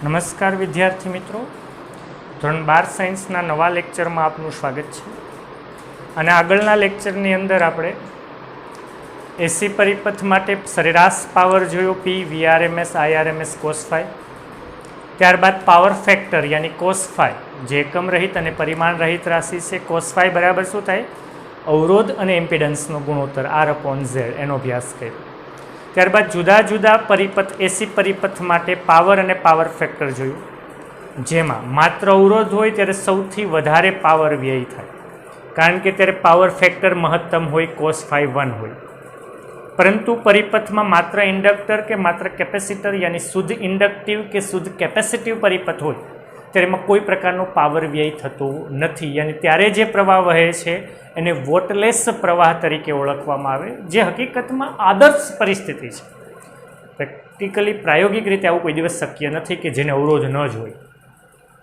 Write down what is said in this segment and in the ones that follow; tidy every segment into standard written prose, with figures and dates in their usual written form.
નમસ્કાર વિદ્યાર્થી મિત્રો, ધોરણ 12 સાયન્સના નવા લેક્ચરમાં આપનું સ્વાગત છે. અને આગળના લેક્ચરની અંદર આપણે એસી પરિપથ માટે સરેરાશ પાવર જોયો, પી, વીઆરએમએસ, આઈઆરએમએસ, કોસ ફાઈ. ત્યારબાદ પાવર ફેક્ટર યાની કોસ ફાઈ, જે એકમ રહિત અને પરિમાણ રહિત રાશિ છે. કોસ ફાઈ બરાબર શું થાય? અવરોધ અને ઇમ્પિડન્સનો ગુણોત્તર R/Z, એનો અભ્યાસ કર્યો. ત્યારબાદ જુદા જુદા પરિપથ, એસી પરિપથ માટે પાવર અને પાવર ફેક્ટર જોયું, જેમાં માત્ર અવરોધ હોય ત્યારે સૌથી વધારે પાવર વ્યય થાય, કારણ કે ત્યારે પાવર ફેક્ટર મહત્તમ હોય, cos phi 1 હોય. પરંતુ પરિપથમાં માત્ર ઇન્ડક્ટર કે માત્ર કેપેસિટર યાની શુદ્ધ ઇન્ડક્ટિવ કે શુદ્ધ કેપેસિટિવ પરિપથ હોય ત્યારે એમાં કોઈ પ્રકારનો પાવર વ્યય થતો નથી, યાની ત્યારે જે પ્રવાહ વહે છે એને વોટલેસ પ્રવાહ તરીકે ઓળખવામાં આવે, જે હકીકતમાં આદર્શ પરિસ્થિતિ છે. પ્રેક્ટિકલી પ્રાયોગિક રીતે આવું કોઈ દિવસ શક્ય નથી કે જેને અવરોધ ન જ હોય.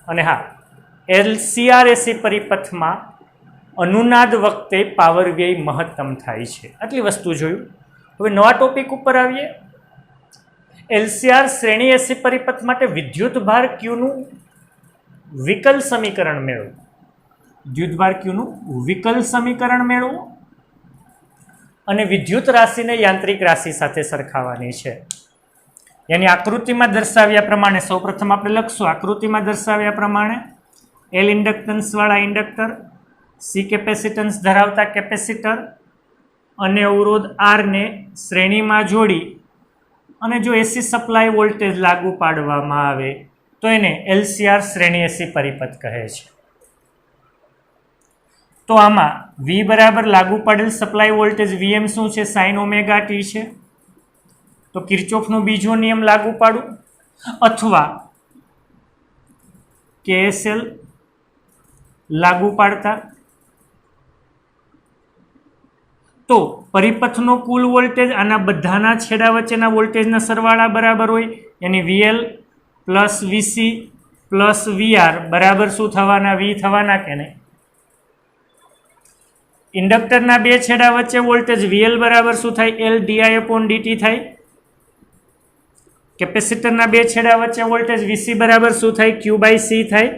અને હા, LCR-AC પરિપથમાં અનુનાદ વખતે પાવર વ્યય મહત્તમ થાય છે. આટલી વસ્તુ જોયું. હવે નવા ટોપિક ઉપર આવીએ. LCR શ્રેણી એસી પરિપથ માટે વિદ્યુત ભાર ક્યુનું વિકલ સમીકરણ મેળવો. વિદ્યુતભાર ક્યુનું વિકલ સમીકરણ મેળવો અને વિદ્યુત રાશિને યાંત્રિક રાશિ સાથે સરખાવવાની છે. યાની આકૃતિમાં દર્શાવ્યા પ્રમાણે સૌપ્રથમ આપણે લખશું. આકૃતિમાં દર્શાવ્યા પ્રમાણે L ઇન્ડક્ટન્સ વાળા ઇન્ડક્ટર, C કેપેસિટન્સ ધરાવતા કેપેસિટર અને અવરોધ R ને શ્રેણીમાં જોડી અને જો એસી સપ્લાય વોલ્ટેજ લાગુ પાડવામાં આવે તો એને LCR શ્રેણી એસી પરિપથ કહે છે. તો આમાં V બરાબર લાગુ પાડેલ સપ્લાય વોલ્ટેજ Vm શું છે? sin ઓમેગા t છે. તો કિર્ચોફનો બીજો નિયમ લાગુ પાડું અથવા KSL લાગુ પાડતા તો પરિપથનો કુલ વોલ્ટેજ આના બધાના છેડા વચ્ચેના વોલ્ટેજના સરવાળા બરાબર હોય, યાની VL plus VC plus VR બરાબર શું થવાના? V થવાના કે નહીં? ઇન્ડક્ટરના બે છેડા વચ્ચે વોલ્ટેજ VL બરાબર શું થાય? L di/dt થાય. કેપેસિટરના બે છેડા વચ્ચે વોલ્ટેજ VC બરાબર શું થાય? Q/C થાય.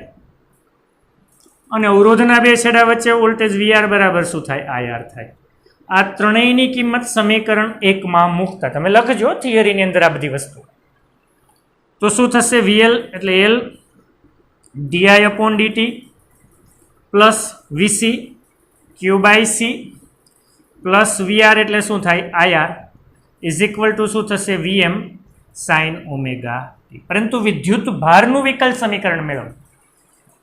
અને અવરોધના બે છેડા વચ્ચે વોલ્ટેજ VR બરાબર શું થાય? IR થાય. આ ત્રણેયની કિંમત સમીકરણ 1 માં મૂકતા તમે લખજો થિયરીની અંદર આ બધી વસ્તુ. તો શું થશે? VL એટલે L di/dt plus VC Q/C plus VR એટલે શું થાય? IR ઇઝ ઇક્વલ ટુ શું થશે? VM sin omega t. પરંતુ વિદ્યુત ભારનું વિકલ સમીકરણ મેળવો.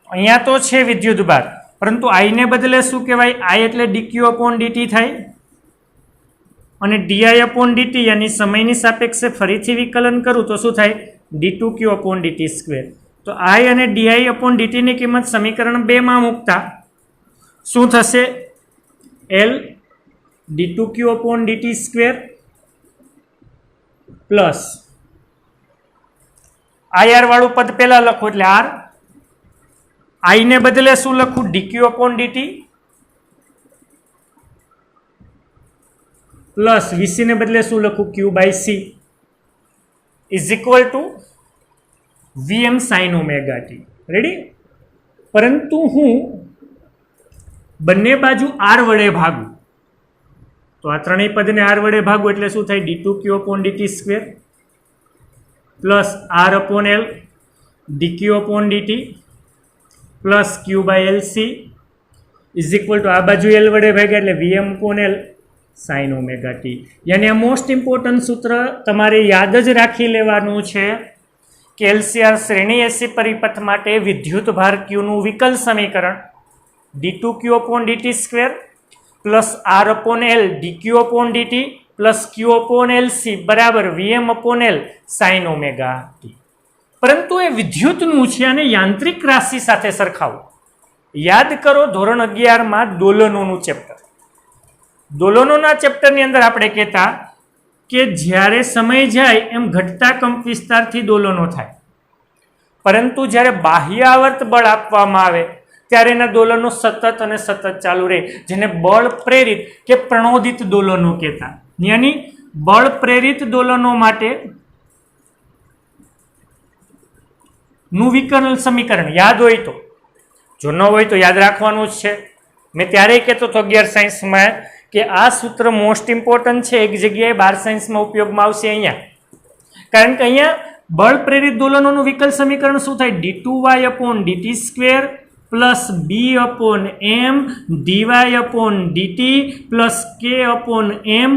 અહીંયા તો છે વિદ્યુત ભાર, પરંતુ I ને બદલે શું કહેવાય? I એટલે dq/dt થાય અને di/dt યાની સમયની સાપેક્ષે ફરીથી વિકલન કરું તો શું થાય? d2q/dt². તો I અને di/dt ની કિંમત સમીકરણ 2 માં મૂકતા શું થશે? L d2q/dt² પ્લસ IR વાળું પદ પહેલા લખો એટલે R. I ને બદલે શું લખું? dq/dt પ્લસ VC ને બદલે શું લખું? Q/C is equal to VM sin omega t. Ready? પરંતુ હું બંને બાજુ R વડે ભાગું તો આ ત્રણેય પદને R વડે ભાગું એટલે શું થાય? d2q/dt² plus R/L dq/dt plus Q/LC is equal to આ બાજુ L વડે ભાગ્યા એટલે VM/L sin ઓમેગા t. યાની આ મોસ્ટ ઇમ્પોર્ટન્ટ સૂત્ર તમારે યાદ જ રાખી લેવાનું છે કે LCR શ્રેણી એસી પરિપથ માટે વિદ્યુત ભાર Qનું વિકલ સમીકરણ d2q/dt² plus R/L dq/dt plus Q/LC બરાબર VM/L sin ઓમેગા t. પરંતુ એ વિદ્યુતનું છે અને યાંત્રિક રાશિ સાથે સરખાવો. યાદ કરો ધોરણ 11માં દોલનોનું ચેપ્ટર. દોલનોના ચેપ્ટરની અંદર આપણે કહેતા કે જ્યારે સમય જાય એમ ઘટતા કંપ વિસ્તારથી દોલનો થાય, પરંતુ જ્યારે બાહ્ય આવર્ત બળ આપવામાં આવે ત્યારે એના દોલનો સતત અને સતત ચાલુ રહે, જેને બળ પ્રેરિત કે પ્રણોદિત દોલનો કહેતા. યાની બળ પ્રેરિત દોલનો માટે નું વિકલ સમીકરણ યાદ હોય તો, જો ન હોય તો યાદ રાખવાનું જ છે. મેં ત્યારે કહેતો હતો 11 સાયન્સમાં કે આ સૂત્ર મોસ્ટ ઇમ્પોર્ટન્ટ છે. એક જગ્યાએ 12 સાયન્સમાં ઉપયોગમાં આવશે અહીંયા, કારણ કે અહીંયા બળ પ્રેરિત દોલનોનું વિકલ સમીકરણ શું થાય? d2y/dt² plus b/m dy/dt plus k/m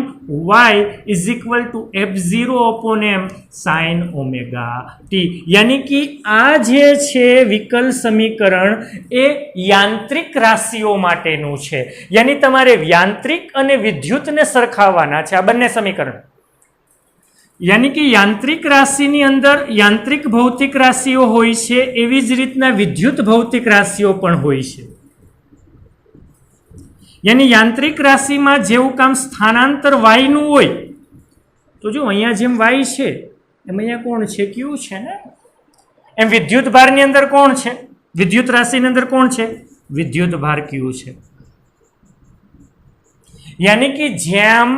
y is equal to f0/m sin ωt. યાની કે આ જે છે વિકલ સમીકરણ એ યાંત્રિક રાશિઓ માટેનું છે. યાની તમારે યાંત્રિક અને વિદ્યુતને સરખાવવાના છે આ બંને સમીકરણ. યાની કે યાંત્રિક રાશિની અંદર યાંત્રિક ભૌતિક રાશિઓ હોય છે, એવી જ રીતના વિદ્યુત ભૌતિક રાશિઓ પણ હોય છે. યાની યાંત્રિક રાશિમાં જેવું કામ સ્થાનાંતર વાયનું હોય, તો જો અહીંયા જેમ વાય છે એમ અહીંયા કોણ છે? ક્યુ છે ને. એમ વિદ્યુત ભારની અંદર કોણ છે? વિદ્યુત રાશિની અંદર કોણ છે? વિદ્યુત ભાર ક્યુ છે. યાની કે જેમ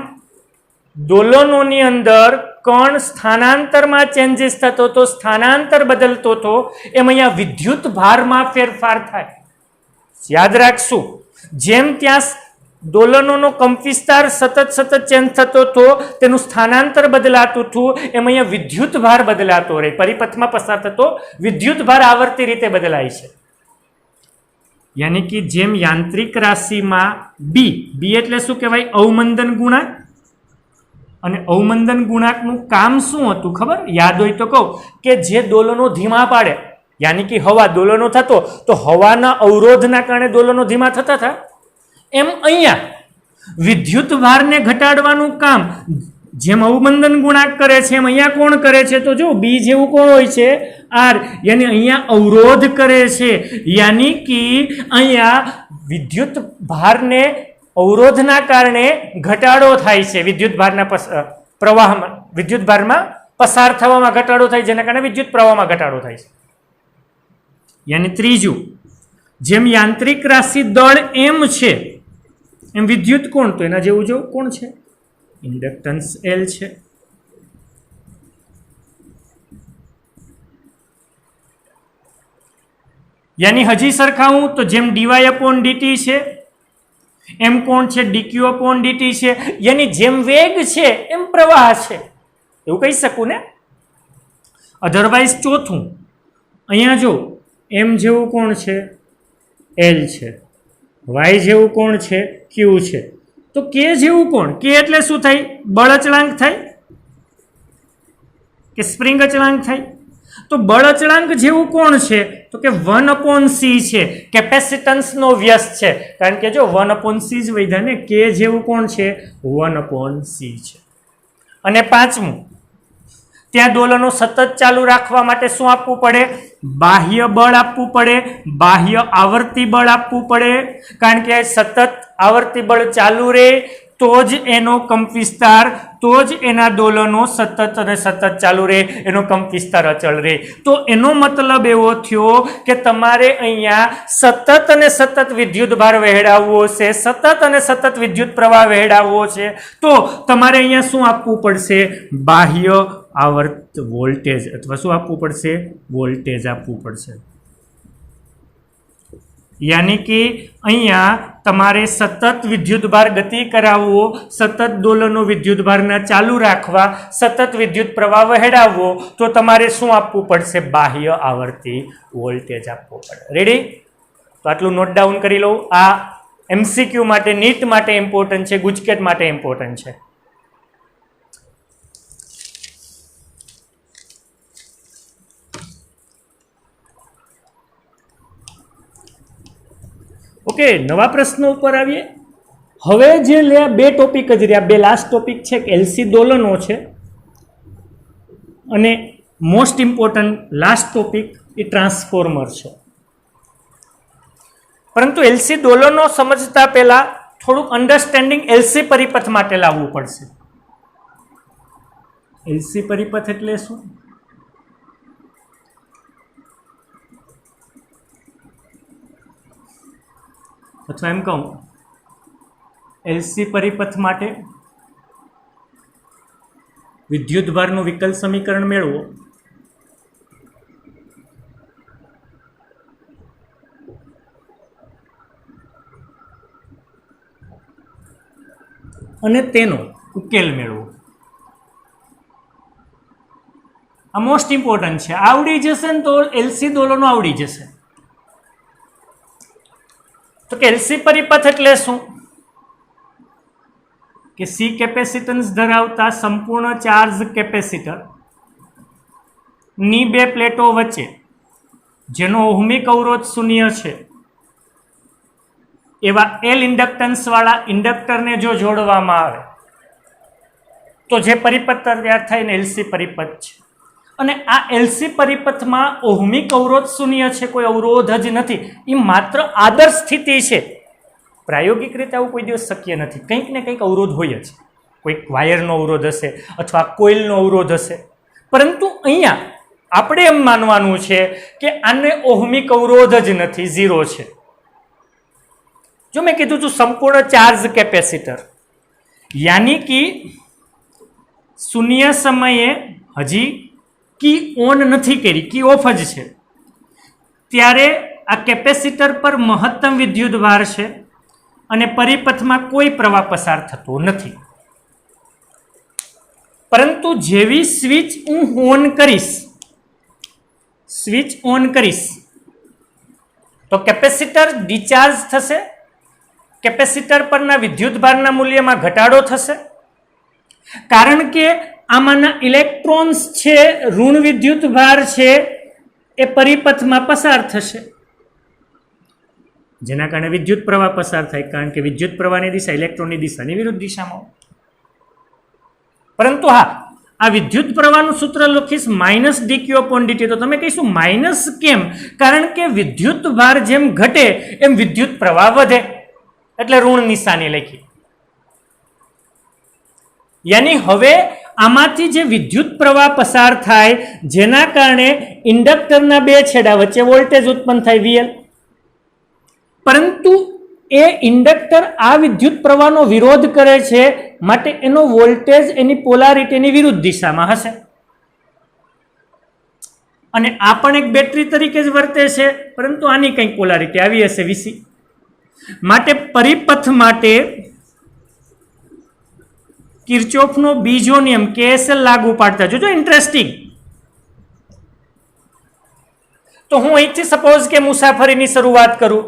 દોલનોની અંદર કણ સ્થાનાંતરમાં ચેન્જીસ થતો તો, સ્થાનાંતર બદલતો હતો, એમ અહીંયા વિદ્યુત ભારમાં ફેરફાર થાય. યાદ રાખશું, જેમ ત્યાં દોલનોનો કંપવિસ્તાર સતત ચેન્જ થતો હતો, તેનું સ્થાનાંતર બદલાતું હતું, એમ અહીંયા વિદ્યુત ભાર બદલાતો રહે. પરિપથમાં પસાર થતો વિદ્યુત ભાર આવર્તી રીતે બદલાય છે. યાની કે જેમ યાંત્રિક રાશિમાં બી એટલે શું કહેવાય? અવમંદન ગુણાંક. અને અવમંદન ગુણાંકનું કામ શું હતું ખબર? યાદ હોય તો કહું કે જે દોલનો ધીમા પાડે, યાની કે હવા દોલનો થતો તો હવાના અવરોધના કારણે દોલનો ધીમા થતા હતા, એમ અહીંયા વિદ્યુત ભારને ઘટાડવાનું કામ જેમ અવમંદન ગુણાંક કરે છે એમ અહીંયા કોણ કરે છે? તો જો બી જેવું કોણ હોય છે? આર. યાની અહીંયા અવરોધ કરે છે. યાની કે અહીંયા વિદ્યુત ભારને અવરોધના કારણે ઘટાડો થાય છે. વિદ્યુત ભારના પ્રવાહમાં, વિદ્યુત ભારમાં પસાર થવામાં ઘટાડો થાય, જેના કારણે વિદ્યુત પ્રવાહમાં ઘટાડો થાય છે. યાની ત્રીજું, જેમ યાંત્રિક રાશિ દળ એમ છે એમ વિદ્યુત કોણ? તો એના જેવું જો કોણ છે? ઇન્ડક્ટન્સ એલ છે. યાની હજી સરખાવું તો જેમ dy/dt છે એમ કોણ છે? dq/dt છે. યાની જેમ વેગ છે એમ પ્રવાહ છે, એવું કહી શકું ને. અધરવાઇઝ ચોથું, અહીંયા જો એમ જેવું કોણ છે? એલ છે. વાય જેવું કોણ છે? ક્યુ છે. તો કે જેવું કોણ? કે એટલે શું થાય? બળ અચળાંક થાય કે સ્પ્રિંગ અચળાંક થાય? તો બળ અચળાંક જેવું કોણ છે? તો કે 1/c છે. કેપેસિટન્સનો વ્યસ્ત છે, કારણ કે જો 1/c જ વધ્યા ને. કે જેવું કોણ છે? 1/c છે. અને પાંચમું, ત્યાં દોલનો સતત ચાલુ રાખવા માટે શું આપવું પડે? બાહ્ય બળ આપવું પડે, બાહ્ય આવર્તી બળ આપવું પડે. કારણ કે સતત આવર્તી બળ ચાલુ રહે તો જ એનો કંપવિસ્તાર, તો જ એના દોલનો સતત અને સતત ચાલુ રહે, એનો કંપવિસ્તાર અચળ રહે. તો એનો મતલબ એવો થયો કે તમારે અહીંયા સતત અને સતત વિદ્યુત ભાર વહેડાવવો છે, સતત અને સતત વિદ્યુત પ્રવાહ વહેડાવવો છે, તો તમારે અહીંયા શું આપવું પડશે? બાહ્ય આવર્ત વોલ્ટેજ, અથવા શું આપવું પડશે? વોલ્ટેજ આપવું પડશે. યાની કે અહીંયા તમારે સતત વિદ્યુત ભાર ગતિ કરાવવો, સતત દોલનો વિદ્યુત ભારના ચાલુ રાખવા, સતત વિદ્યુત પ્રવાહ વહેડાવવો, તો તમારે શું આપવું પડશે? બાહ્ય આવર્તી વોલ્ટેજ આપવો પડે. રેડી? તો આટલું નોટ ડાઉન કરી લો. આ એમસીક્યુ માટે, નીટ માટે ઇમ્પોર્ટન્ટ છે, ગુજકેટ માટે ઇમ્પોર્ટન્ટ છે. ઓકે, નવા પ્રશ્નો ઉપર આવીએ. હવે જે બે ટોપિક જ રહ્યા, બે લાસ્ટ ટોપિક છે, એલસી દોલનો છે, અને મોસ્ટ ઇમ્પોર્ટન્ટ લાસ્ટ ટોપિક એ ટ્રાન્સફોર્મર છે. પરંતુ એલસી દોલનો સમજતા પહેલા થોડુંક અન્ડરસ્ટેન્ડિંગ એલસી પરિપથ માટે લાવવું પડશે. એલસી પરિપથ એટલે શું? અથવા એમ કહું, એલસી પરિપથ માટે વિદ્યુત ભારનું વિકલ સમીકરણ મેળવો અને તેનો ઉકેલ મેળવો. આ મોસ્ટ ઇમ્પોર્ટન્ટ છે. આવડી જશે ને તો એલસી દોલનો આવડી જશે. તો કે એલસી પરિપથ એટલે શું? કે સી કેપેસિટન્સ ધરાવતા સંપૂર્ણ ચાર્જ કેપેસિટર ની બે પ્લેટો વચ્ચે જેનો ઓહમિક અવરોધ શૂન્ય છે એવા એલ ઇન્ડક્ટન્સ વાળા ઇન્ડક્ટરને જો જોડવામાં આવે તો જે પરિપથ તૈયાર થાય ને એલસી પરિપથ છે. અને આ એલસી પરિપથમાં ઓહમિક અવરોધ શૂન્ય છે, કોઈ અવરોધ જ નથી. એ માત્ર આદર્શ સ્થિતિ છે. પ્રાયોગિક રીતે આવું કોઈ દિવસ શક્ય નથી. કંઈક ને કંઈક અવરોધ હોય જ. કોઈક વાયરનો અવરોધ હશે અથવા કોઇલનો અવરોધ હશે. પરંતુ અહીંયા આપણે એમ માનવાનું છે કે આને ઓહમિક અવરોધ જ નથી, ઝીરો છે. જો મેં કીધું છું સંપૂર્ણ ચાર્જ કેપેસિટર, યાની કે શૂન્ય સમયે હજી કી ઓન નથી કરી, કી ઓફ જ છે, ત્યારે આ કેપેસિટર પર મહત્તમ વિદ્યુત ભાર છે અને પરિપથમાં કોઈ પ્રવાહ પસાર થતો નથી. પરંતુ જેવી સ્વિચ હું ઓન કરીશ તો કેપેસિટર ડિચાર્જ થશે, કેપેસિટર પરના વિદ્યુત ભારના મૂલ્યમાં ઘટાડો થશે, કારણ કે આમાંના ઇલેક્ટ્રોન્સ છે, ઋણ વિદ્યુત ભાર છે, એ પરિપથમાં પસાર થશે, જેના કારણે વિદ્યુત પ્રવાહ પસાર થાય, કારણ કે વિદ્યુત પ્રવાહની દિશા ઇલેક્ટ્રોનની દિશાની વિરુદ્ધ દિશામાં. પરંતુ હા, આ વિદ્યુત પ્રવાહનું સૂત્ર લખીશ -dq/dt, તો તમે કહીશું માઇનસ કેમ? કારણ કે વિદ્યુત ભાર જેમ ઘટે એમ વિદ્યુત પ્રવાહ વધે, એટલે ઋણ નિશાની લખી. યાની હવે આમાંથી જે વિદ્યુત પ્રવાહ પસાર થાય જેના કારણે ઇન્ડક્ટરના બે છેડા વચ્ચે વોલ્ટેજ ઉત્પન્ન થાય VL, પરંતુ એ ઇન્ડક્ટર આ વિદ્યુત પ્રવાહનો વિરોધ કરે છે, માટે એનો વોલ્ટેજ એની પોલારિટીની વિરુદ્ધ દિશામાં હશે. અને આ પણ એક બેટરી તરીકે જ વર્તે છે, પરંતુ આની કંઈક પોલારિટી આવી હશે VC. માટે પરિપથ માટે કિર્ચોફનો બીજો નિયમ KSL લાગુ પાડતા જોજો. ઇન્ટરેસ્ટિંગ. તો હું અહીંથી સપોઝ કે મુસાફરીની શરૂઆત કરું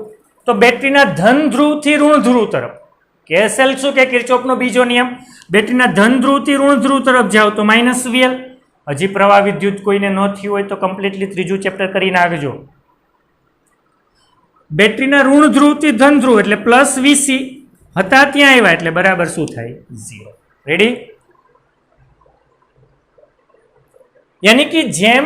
તો બેટરીના ધન ધ્રુવથી ઋણ ધ્રુવ તરફ KSL શું કે કિર્ચોફનો બીજો નિયમ, બેટરીના ધન ધ્રુવથી ઋણ ધ્રુવ તરફ જાઓ તો -VL. હજી પ્રવાહ વિદ્યુત કોઈને ન થયું હોય તો કમ્પ્લીટલી ત્રીજું ચેપ્ટર કરી નાખજો. બેટરીના ઋણ ધ્રુવથી ધન ધ્રુવ એટલે +VC હતા ત્યાં આવ્યા એટલે બરાબર શું થાય? 0. રેડી? યાની કે જેમ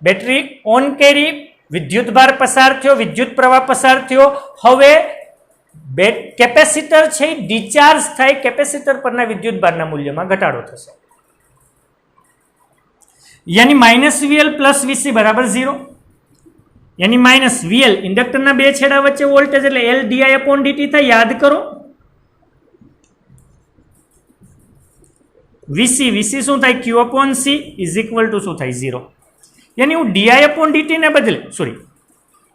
બેટરી ઓન કરી, વિદ્યુત ભાર પસાર થયો, વિદ્યુત પ્રવાહ પસાર થયો, હવે કેપેસિટર છે ડિચાર્જ થાય, કેપેસિટર પરના વિદ્યુત ભારના મૂલ્યમાં ઘટાડો થશે. યાની -VL + VC બરાબર 0. યાની -VL ઇન્ડક્ટરના બે છેડા વચ્ચે વોલ્ટેજ એટલે LdI/dt થાય. યાદ કરો VC શું થાય? Q/C = શું થાય? 0. યાની હું dI/dt ને બદલે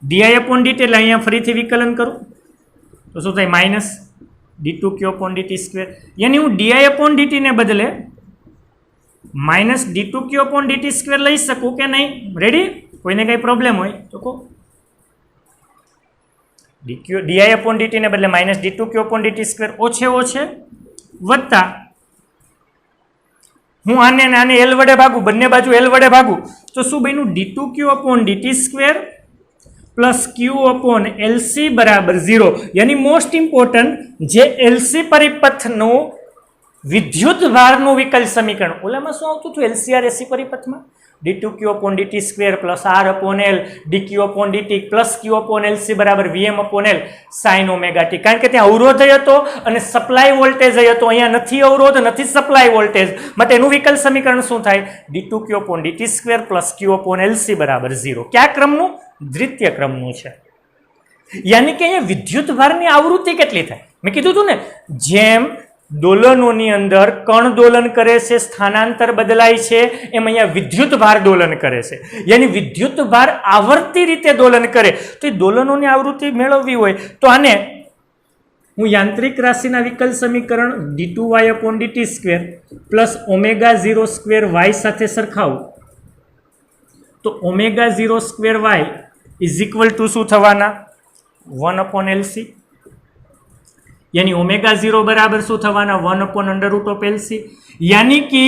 dI/dt એટલે અહીંયા ફરીથી વિકલન કરું તો શું થાય? -d2q/dt². યાની હું dI/dt ને બદલે -d2q/dt² લઈ શકું કે નહીં? રેડી? કોઈને કઈ પ્રોબ્લેમ હોય તો કહો. dI/dt ને બદલે -d2q/dt² ઓછે વત્તા હું આને L વડે ભાગું, બંને બાજુ L વડે ભાગું તો શું બન્યું? d2q/dt² + q/LC બરાબર 0. યાની મોસ્ટ ઇમ્પોર્ટન્ટ જે LC પરિપથનું વિદ્યુત ભારનું વિકલ સમીકરણ, ઓલામાં શું આવતું હતું LCR AC પરિપથમાં? d2q/dt² + r/L dq/dt + q/LC બરાબર Vm/L sin ωt. કારણ કે ત્યાં અવરોધ હતો અને સપ્લાય વોલ્ટેજ હતો, અહીંયા નથી અવરોધ, નથી સપ્લાય વોલ્ટેજ, માટે એનું વિકલ સમીકરણ શું થાય? d2q/dt² + q/LC બરાબર 0. કયા ક્રમનું? દ્વિતીય ક્રમનું છે. યાની કે અહીંયા વિદ્યુત ભારની આવૃત્તિ કેટલી થાય? મેં કીધું હતું ને, જેમ દોલનોની અંદર કણ દોલન કરે છે, સ્થાનાંતર બદલાય છે, એમ અહીંયા વિદ્યુત ભાર દોલન કરે છે. યાની વિદ્યુત ભાર આવર્તી રીતે દોલન કરે તો એ દોલનોની આવૃત્તિ મેળવવી હોય તો આને હું યાંત્રિક રાશિના વિકલ સમીકરણ d2y/dt² પ્લસ ω0² સાથે સરખાવું તો ω0² ઇઝ ઇક્વલ ટુ શું થવાના 1/LC, यानी ω0 बराबर શું થવાના 1/√LC, यानी कि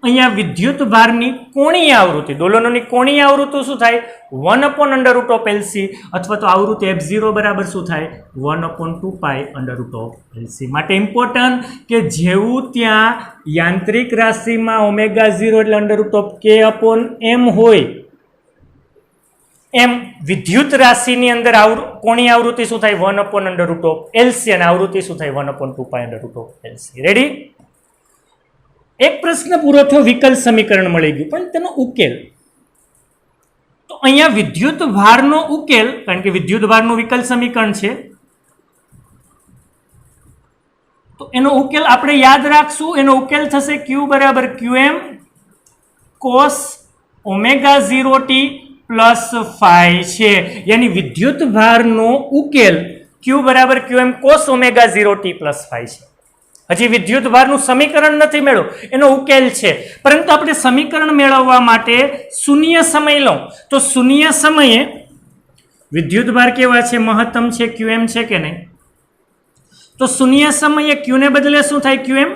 અહીંયા વિદ્યુત ભારની કોણીય આવૃત્તિ, દોલનોની કોણીય આવૃત્તિ શું થાય 1/√LC, અથવા તો આવૃત્તિ f0 બરાબર શું થાય 1/2π√LC. માટે ઇમ્પોર્ટન્ટ કે જેવું ત્યાં યાંત્રિક રાશિમાં ω0 એટલે √k/m હોય એમ વિદ્યુત રાશિની અંદર કોણીય આવૃત્તિ શું થાય 1/√LC અને આવૃત્તિ શું થાય 1/2π√LC. રેડી? એક પ્રશ્ન પૂરો થયો, વિકલ સમીકરણ મળી ગયું, પણ તેનો ઉકેલ તો અહીંયા વિદ્યુત ભારનો ઉકેલ, કારણ કે વિદ્યુત ભારનું વિકલ સમીકરણ છે તો એનો ઉકેલ આપણે યાદ રાખશું. એનો ઉકેલ થશે Q બરાબર QM cos ω0t plus phi છે, યાની વિદ્યુત ભારનો ઉકેલ Q બરાબર QM cos ω0t plus phi છે. હજી વિદ્યુત ભારનું સમીકરણ નથી મેળવ્યું, એનો ઉકેલ છે, પરંતુ આપણે સમીકરણ મેળવવા માટે શૂન્ય સમય લો તો શૂન્ય સમયે વિદ્યુત ભાર કેવા છે, મહત્તમ છે, QM છે કે નહીં? તો શૂન્ય સમયે Q ને બદલે શું થાય QM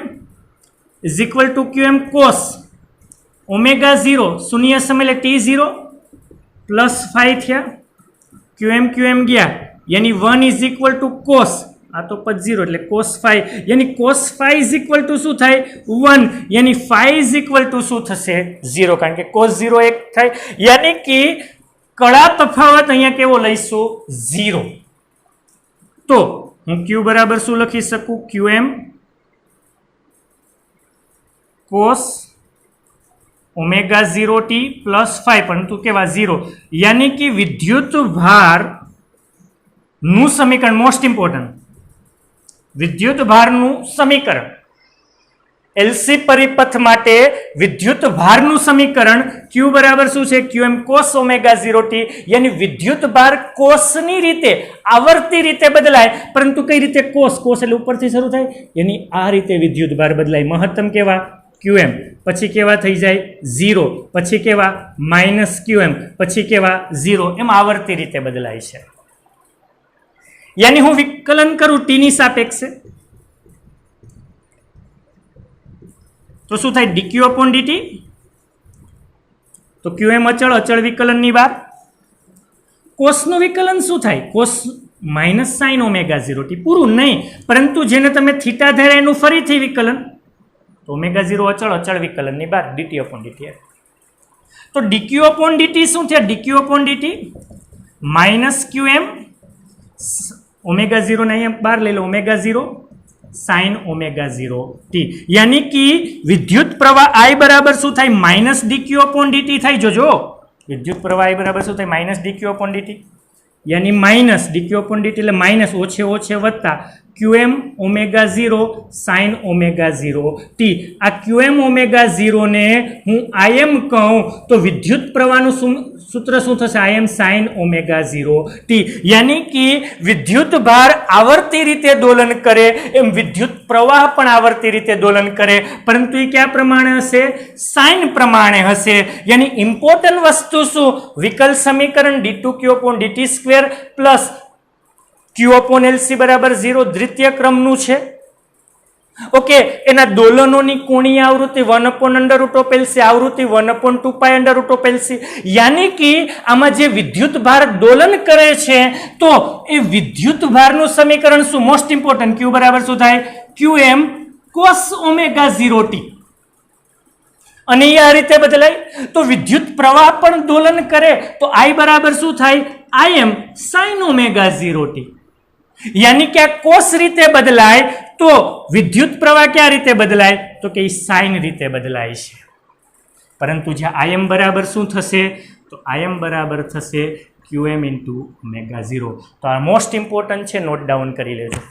is equal to QM cos ω0, શૂન્ય સમય એટલે T0 પ્લસ phi થયા, QM ગયા, यानी 1 ઇઝ ઇક્વલ ટુ cos, આ તો પદ 0 એટલે cos phi, यानी cos phi is equal to શું થાય 1, यानी phi ઇઝ ઇક્વલ ટુ શું થશે 0, કારણ કે cos 0 1 થાય, यानी કે કળા તફાવત અહીંયા કેવો લઈશું 0. તો હું Q બરાબર શું લખી શકું QM cos ω0t plus phi, પરંતુ કેવા 0, यानी कि विद्युत भार નું સમીકરણ મોસ્ટ ઇમ્પોર્ટન્ટ, વિદ્યુત ભારનું સમીકરણ એલસી પરિપથ માટે વિદ્યુત ભારનું સમીકરણ Q બરાબર શું છે QM cos ω0t, यानी વિદ્યુત ભાર કોસની રીતે આવર્તી રીતે બદલાય, પરંતુ કઈ રીતે કોસ એટલે ઉપરથી શરૂ થાય, यानी આ રીતે વિદ્યુત ભાર બદલાય. મહત્તમ કેવા QM, પછી કેવા થઈ જાય 0, પછી કેવા -QM, પછી કેવા 0, એમ આવર્તી રીતે બદલાય છે. यानी હું વિકલન કરું t ની સાપેક્ષે તો શું થાય dq/dt, તો QM અચળ વિકલનની બહાર. કોસનું વિકલન શું થાય cos -sin ω0t, પૂરું નહીં, પરંતુ જેને તમે થીટા ધાર્યા એનું ફરીથી વિકલન, તો ω0 અચળ વિકલનની બહાર dt/dt. તો dq/dt શું થયા dq/dt -QM ω0 ને અહીંયા બહાર લઈ લો ω0 sin ω0t, यानी कि विद्युत प्रवाह I बराबर શું થાય -dq/dt થાય. જોજો વિદ્યુત પ્રવાહ I બરાબર શું થાય -dq/dt, यानी -dq/dt એટલે માઇનસ, ઓછે વત્તા QM ω0 sin ω0t. આ QM ω0 ને હું Im કહું તો વિદ્યુત પ્રવાહનું સૂત્ર શું થશે Im sin ω0t, यानी कि विद्युत भार આવર્તી રીતે દોલન કરે એમ વિદ્યુત પ્રવાહ પણ આવર્તી રીતે દોલન કરે, પરંતુ એ કયા પ્રમાણે હશે સાઇન પ્રમાણે હશે. यानी ઇમ્પોર્ટન્ટ વસ્તુ શું, વિકલ સમીકરણ d2q/dt² પ્લસ Q/LC બરાબર 0 દ્વિતીય ક્રમનું છે. ઓકે, એના દોલનોની કોણીય આવૃત્તિ 1/√LC, આવૃત્તિ 1/2π√LC, यानी कि આમાં જે વિદ્યુત ભાર દોલન કરે છે તો એ વિદ્યુત ભારનું સમીકરણ શું મોસ્ટ ઇમ્પોર્ટન્ટ Q બરાબર શું થાય QM cos ω0t, અને એ આ રીતે બદલાય. તો વિદ્યુત પ્રવાહ પણ દોલન કરે તો I બરાબર શું થાય Im sin ω0t, यानी कि આ કોસ રીતે બદલાય તો વિદ્યુત પ્રવાહ કયા રીતે બદલાય તો કે સાઇન રીતે બદલાય છે. પરંતુ જ્યાં Im બરાબર શું થશે તો Im બરાબર થશે QM × ω0. તો આ મોસ્ટ ઇમ્પોર્ટન્ટ છે, નોટ ડાઉન કરી લેજો.